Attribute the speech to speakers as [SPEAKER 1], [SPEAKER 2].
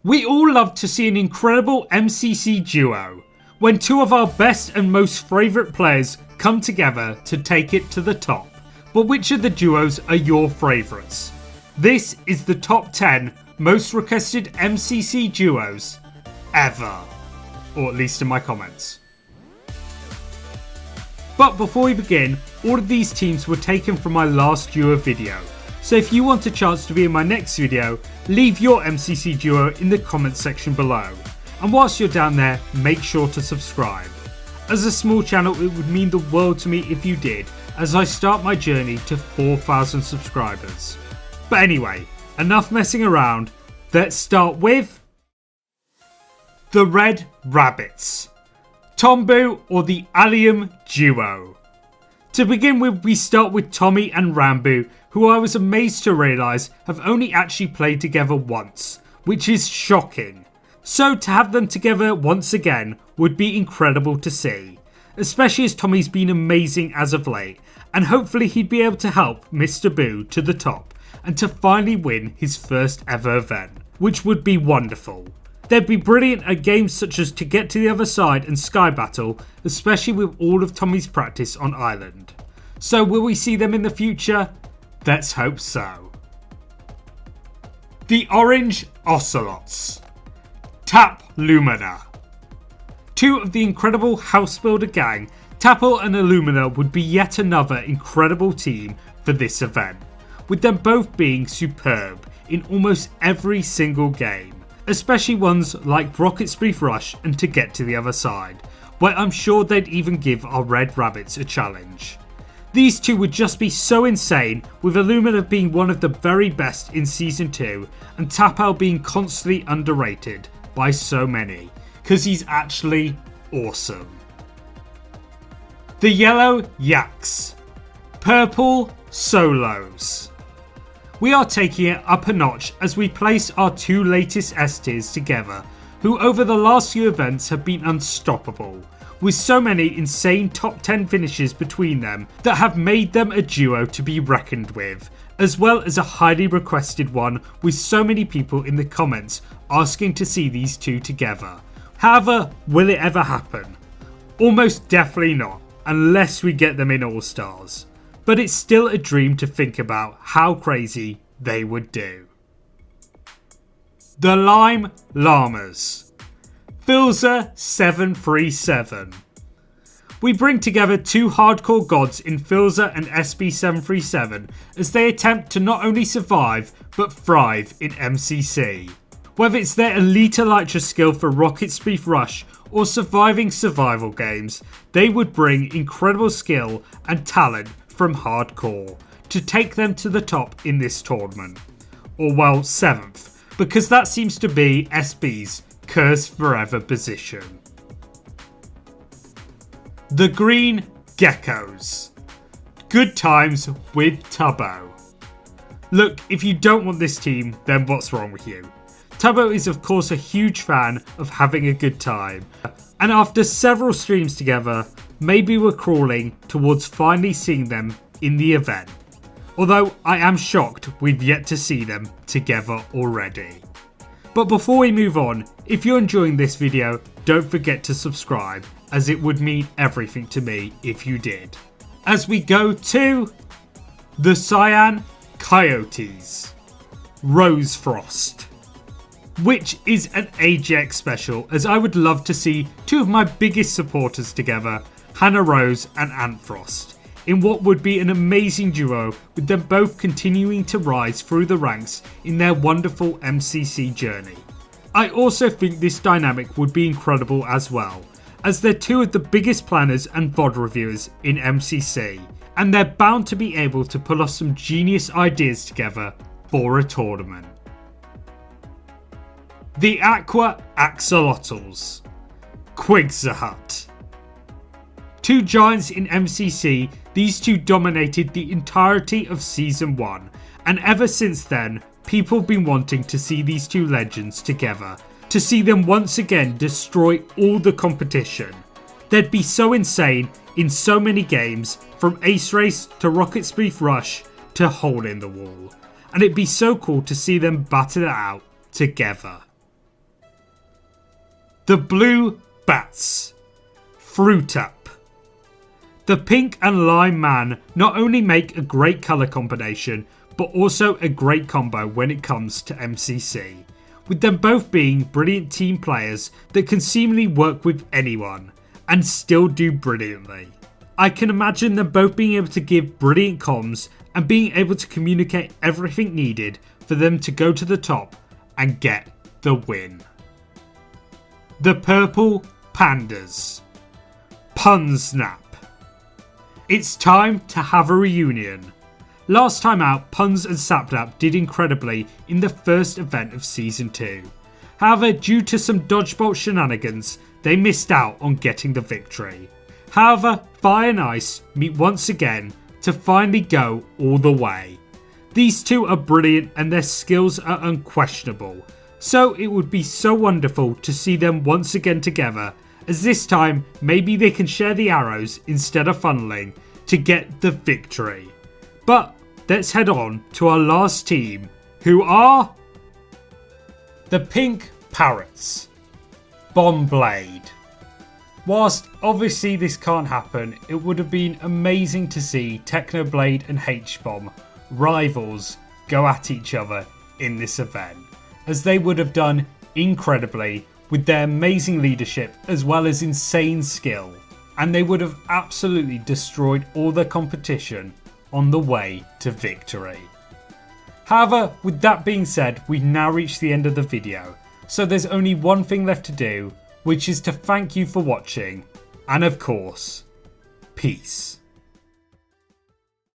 [SPEAKER 1] We all love to see an incredible MCC duo, when two of our best and most favourite players come together to take it to the top. But which of the duos are your favourites? This is the top 10 most requested MCC duos ever, or at least in my comments. But before we begin, all of these teams were taken from my last duo video, so if you want a chance to be in my next video, leave your MCC duo in the comments section below. And whilst you're down there, make sure to subscribe. As a small channel, it would mean the world to me if you did, as I start my journey to 4,000 subscribers. But anyway, enough messing around, let's start with the Red Rabbits, Tombu or the Allium duo. To begin with, we start with Tommy and Ranboo, who I was amazed to realise have only actually played together once, which is shocking. So to have them together once again would be incredible to see, especially as Tommy's been amazing as of late, and hopefully he'd be able to help Mr. Boo to the top and to finally win his first ever event, which would be wonderful. They'd be brilliant at games such as To Get to the Other Side and Sky Battle, especially with all of Tommy's practice on Island. So will we see them in the future? Let's hope so. The Orange OCELOTS, Tap Lumina. Two of the incredible house builder gang, Tapple and Illumina, would be yet another incredible team for this event, with them both being superb in almost every single game, especially ones like Rocket Spleef Rush and To Get to the Other Side, where I'm sure they'd even give our Red Rabbits a challenge. These two would just be so insane, with Illumina being one of the very best in Season 2 and Tapple being constantly underrated by so many, because he's actually awesome. The Yellow YAKS, Purple Solos. We are taking it up a notch as we place our two latest S tiers together, who over the last few events have been unstoppable, with so many insane top 10 finishes between them that have made them a duo to be reckoned with, as well as a highly requested one with so many people in the comments asking to see these two together. However, will it ever happen? Almost definitely not, unless we get them in All Stars. But it's still a dream to think about how crazy they would do. The LLAMAS, Filza 737. We bring together two hardcore gods in Filza and SB737 as they attempt to not only survive but thrive in MCC. Whether it's their elite elytra skill for Rocket Spleef Rush or surviving survival games, they would bring incredible skill and talent from hardcore to take them to the top in this tournament. Or well, 7th, because that seems to be SB's Cursed Forever position. The Green GECKOS, Good Times with Tubbo. Look, if you don't want this team, then what's wrong with you? Tubbo is of course a huge fan of having a good time, and after several streams together, maybe we're crawling towards finally seeing them in the event. Although I am shocked we've yet to see them together already. But before we move on, if you're enjoying this video, don't forget to subscribe, as it would mean everything to me if you did. As we go to the CYAN COYOTES, Rosefrost, which is an AGX special, as I would love to see two of my biggest supporters together, Hannah Rose and Antfrost, in what would be an amazing duo, with them both continuing to rise through the ranks in their wonderful MCC journey. I also think this dynamic would be incredible as well, as they're two of the biggest planners and VOD reviewers in MCC, and they're bound to be able to pull off some genius ideas together for a tournament. The AQUA AXOLOTLS, Quixahut. Two giants in MCC, these two dominated the entirety of Season 1, and ever since then, people have been wanting to see these two legends together, to see them once again destroy all the competition. They'd be so insane in so many games, from Ace Race to Rocket Spleef Rush to Hole in the Wall, and it'd be so cool to see them battle it out together. The blue bats. Fruit Up. The pink and lime man not only make a great colour combination, but also a great combo when it comes to MCC, with them both being brilliant team players that can seemingly work with anyone and still do brilliantly. I can imagine them both being able to give brilliant comms and being able to communicate everything needed for them to go to the top and get the win. The purple pandas. Pun Snap. It's time to have a reunion. Last time out, Puns and Sapnap did incredibly in the first event of Season 2. However, due to some dodgeball shenanigans, they missed out on getting the victory. However, Fire and Ice meet once again to finally go all the way. These two are brilliant and their skills are unquestionable, so it would be so wonderful to see them once again together, as this time maybe they can share the arrows instead of funneling to get the victory. But let's head on to our last team, who are the Pink Parrots. Bomb Blade. Whilst obviously this can't happen, it would have been amazing to see Technoblade and HBomb, rivals, go at each other in this event, as they would have done incredibly with their amazing leadership as well as insane skill, and they would have absolutely destroyed all their competition on the way to victory. However, with that being said, we've now reached the end of the video, so there's only one thing left to do, which is to thank you for watching, and of course, peace.